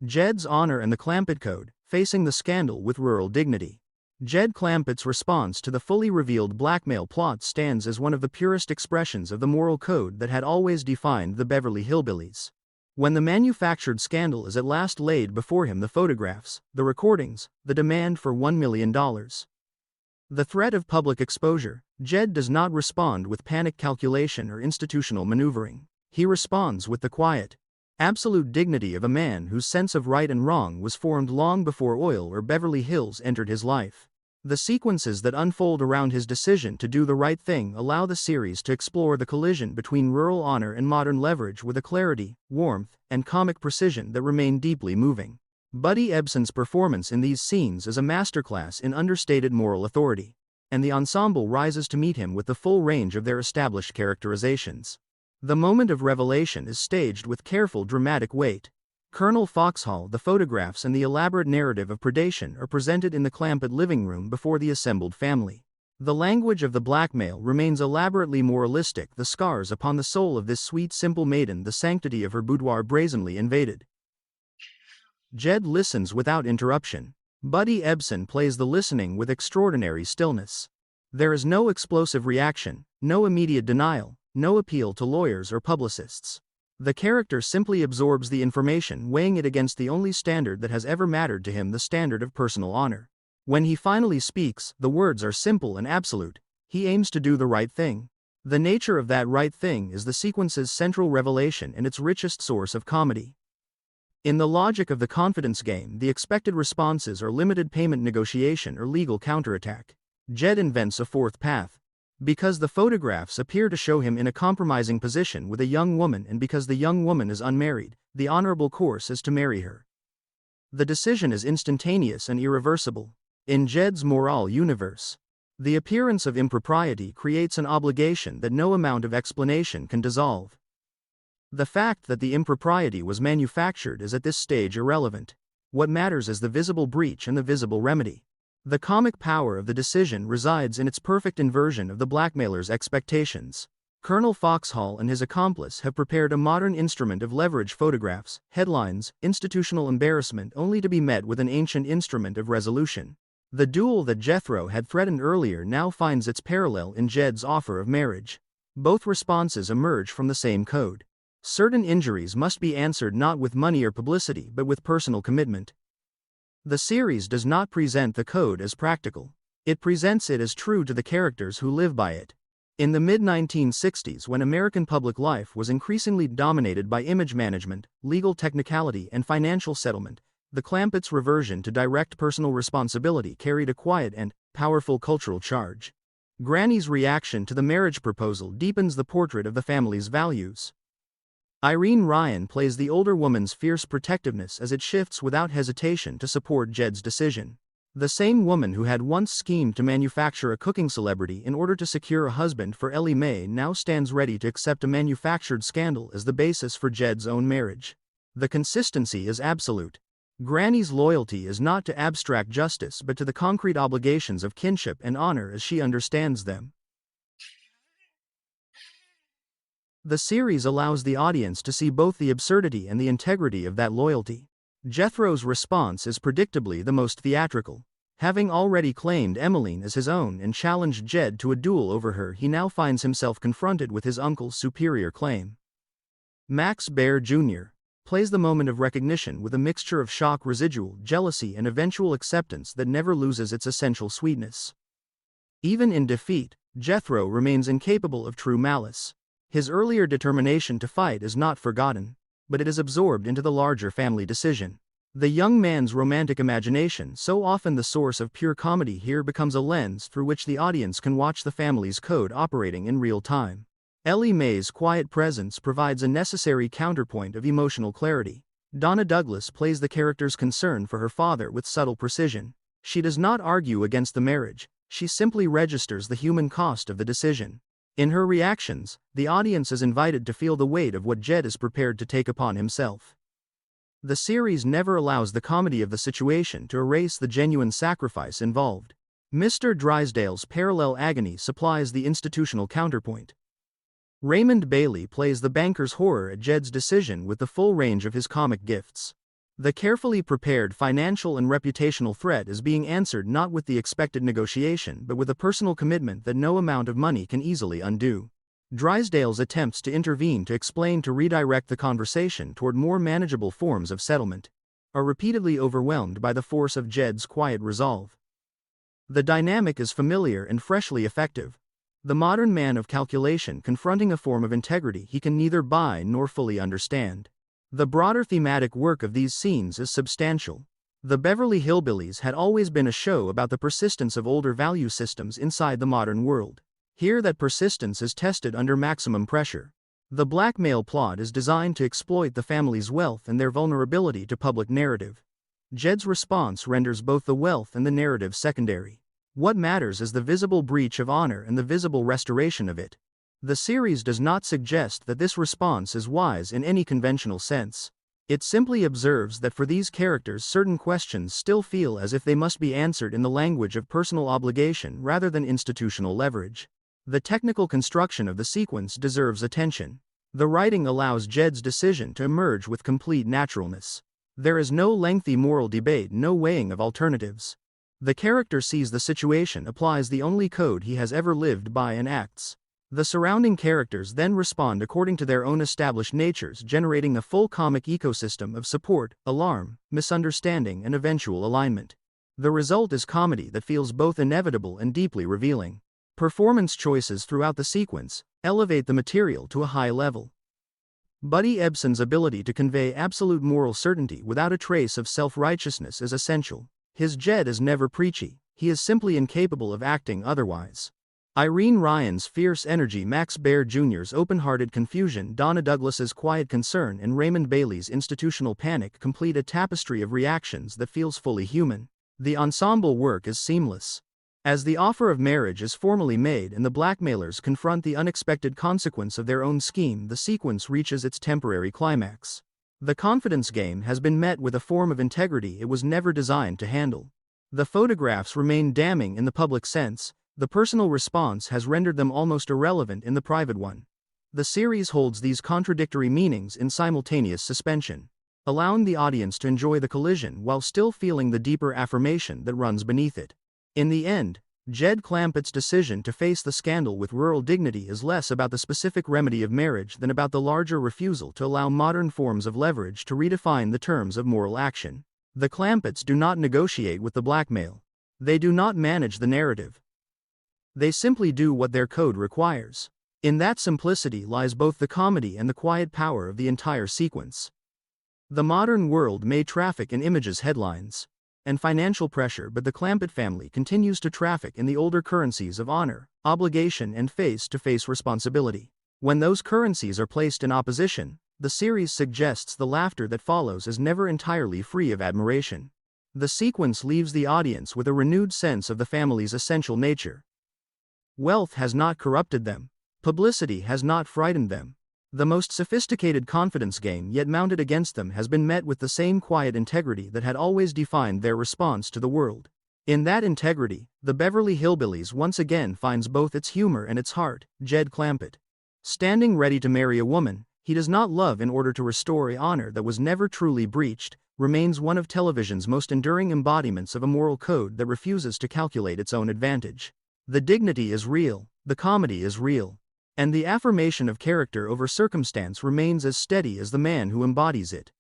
Jed's honor and the Clampett Code, facing the scandal with rural dignity. Jed Clampett's response to the fully revealed blackmail plot stands as one of the purest expressions of the moral code that had always defined the Beverly Hillbillies. When the manufactured scandal is at last laid before him, the photographs, the recordings, the demand for $1 million. The threat of public exposure, Jed does not respond with panic calculation or institutional maneuvering. He responds with the quiet, absolute dignity of a man whose sense of right and wrong was formed long before oil or Beverly Hills entered his life. The sequences that unfold around his decision to do the right thing allow the series to explore the collision between rural honor and modern leverage with a clarity, warmth, and comic precision that remain deeply moving. Buddy Ebsen's performance in these scenes is a masterclass in understated moral authority, and the ensemble rises to meet him with the full range of their established characterizations. The moment of revelation is staged with careful dramatic weight. Colonel Foxhall, the photographs, and the elaborate narrative of predation are presented in the Clampett living room before the assembled family. The language of the blackmail remains elaborately moralistic, the scars upon the soul of this sweet simple maiden, the sanctity of her boudoir brazenly invaded. Jed listens without interruption. Buddy Ebsen plays the listening with extraordinary stillness. There is no explosive reaction, no immediate denial, no appeal to lawyers or publicists. The character simply absorbs the information, weighing it against the only standard that has ever mattered to him, the standard of personal honor. When he finally speaks, the words are simple and absolute. He aims to do the right thing. The nature of that right thing is the sequence's central revelation and its richest source of comedy. In the logic of the confidence game, the expected responses are limited payment negotiation or legal counterattack. Jed invents a fourth path. Because the photographs appear to show him in a compromising position with a young woman, and because the young woman is unmarried, the honorable course is to marry her. The decision is instantaneous and irreversible. In Jed's moral universe, the appearance of impropriety creates an obligation that no amount of explanation can dissolve. The fact that the impropriety was manufactured is at this stage irrelevant. What matters is the visible breach and the visible remedy. The comic power of the decision resides in its perfect inversion of the blackmailer's expectations. Colonel Foxhall and his accomplice have prepared a modern instrument of leverage: photographs, headlines, institutional embarrassment, only to be met with an ancient instrument of resolution. The duel that Jethro had threatened earlier now finds its parallel in Jed's offer of marriage. Both responses emerge from the same code. Certain injuries must be answered not with money or publicity but with personal commitment. The series does not present the code as practical. It presents it as true to the characters who live by it. In the mid-1960s, when American public life was increasingly dominated by image management, legal technicality, and financial settlement, the Clampett's reversion to direct personal responsibility carried a quiet and powerful cultural charge. Granny's reaction to the marriage proposal deepens the portrait of the family's values. Irene Ryan plays the older woman's fierce protectiveness as it shifts without hesitation to support Jed's decision. The same woman who had once schemed to manufacture a cooking celebrity in order to secure a husband for Ellie Mae now stands ready to accept a manufactured scandal as the basis for Jed's own marriage. The consistency is absolute. Granny's loyalty is not to abstract justice but to the concrete obligations of kinship and honor as she understands them. The series allows the audience to see both the absurdity and the integrity of that loyalty. Jethro's response is predictably the most theatrical. Having already claimed Emmeline as his own and challenged Jed to a duel over her, he now finds himself confronted with his uncle's superior claim. Max Baer Jr. plays the moment of recognition with a mixture of shock, residual jealousy, and eventual acceptance that never loses its essential sweetness. Even in defeat, Jethro remains incapable of true malice. His earlier determination to fight is not forgotten, but it is absorbed into the larger family decision. The young man's romantic imagination, so often the source of pure comedy, here becomes a lens through which the audience can watch the family's code operating in real time. Ellie Mae's quiet presence provides a necessary counterpoint of emotional clarity. Donna Douglas plays the character's concern for her father with subtle precision. She does not argue against the marriage, she simply registers the human cost of the decision. In her reactions, the audience is invited to feel the weight of what Jed is prepared to take upon himself. The series never allows the comedy of the situation to erase the genuine sacrifice involved. Mr. Drysdale's parallel agony supplies the institutional counterpoint. Raymond Bailey plays the banker's horror at Jed's decision with the full range of his comic gifts. The carefully prepared financial and reputational threat is being answered not with the expected negotiation but with a personal commitment that no amount of money can easily undo. Drysdale's attempts to intervene to redirect the conversation toward more manageable forms of settlement are repeatedly overwhelmed by the force of Jed's quiet resolve. The dynamic is familiar and freshly effective. The modern man of calculation confronting a form of integrity he can neither buy nor fully understand. The broader thematic work of these scenes is substantial. The Beverly Hillbillies had always been a show about the persistence of older value systems inside the modern world. Here that persistence is tested under maximum pressure. The blackmail plot is designed to exploit the family's wealth and their vulnerability to public narrative. Jed's response renders both the wealth and the narrative secondary. What matters is the visible breach of honor and the visible restoration of it. The series does not suggest that this response is wise in any conventional sense. It simply observes that for these characters certain questions still feel as if they must be answered in the language of personal obligation rather than institutional leverage. The technical construction of the sequence deserves attention. The writing allows Jed's decision to emerge with complete naturalness. There is no lengthy moral debate, no weighing of alternatives. The character sees the situation, applies the only code he has ever lived by, and acts. The surrounding characters then respond according to their own established natures, generating a full comic ecosystem of support, alarm, misunderstanding, and eventual alignment. The result is comedy that feels both inevitable and deeply revealing. Performance choices throughout the sequence elevate the material to a high level. Buddy Ebsen's ability to convey absolute moral certainty without a trace of self-righteousness is essential. His Jed is never preachy, he is simply incapable of acting otherwise. Irene Ryan's fierce energy, Max Baer Jr.'s open-hearted confusion, Donna Douglas's quiet concern, and Raymond Bailey's institutional panic complete a tapestry of reactions that feels fully human. The ensemble work is seamless. As the offer of marriage is formally made and the blackmailers confront the unexpected consequence of their own scheme, the sequence reaches its temporary climax. The confidence game has been met with a form of integrity it was never designed to handle. The photographs remain damning in the public sense, the personal response has rendered them almost irrelevant in the private one. The series holds these contradictory meanings in simultaneous suspension, allowing the audience to enjoy the collision while still feeling the deeper affirmation that runs beneath it. In the end, Jed Clampett's decision to face the scandal with rural dignity is less about the specific remedy of marriage than about the larger refusal to allow modern forms of leverage to redefine the terms of moral action. The Clampetts do not negotiate with the blackmail. They do not manage the narrative. They simply do what their code requires. In that simplicity lies both the comedy and the quiet power of the entire sequence. The modern world may traffic in images, headlines, and financial pressure, but the Clampett family continues to traffic in the older currencies of honor, obligation, and face-to-face responsibility. When those currencies are placed in opposition, the series suggests the laughter that follows is never entirely free of admiration. The sequence leaves the audience with a renewed sense of the family's essential nature. Wealth has not corrupted them. Publicity has not frightened them. The most sophisticated confidence game yet mounted against them has been met with the same quiet integrity that had always defined their response to the world. In that integrity, the Beverly Hillbillies once again finds both its humor and its heart. Jed Clampett, standing ready to marry a woman he does not love in order to restore an honor that was never truly breached, remains one of television's most enduring embodiments of a moral code that refuses to calculate its own advantage. The dignity is real, the comedy is real, and the affirmation of character over circumstance remains as steady as the man who embodies it.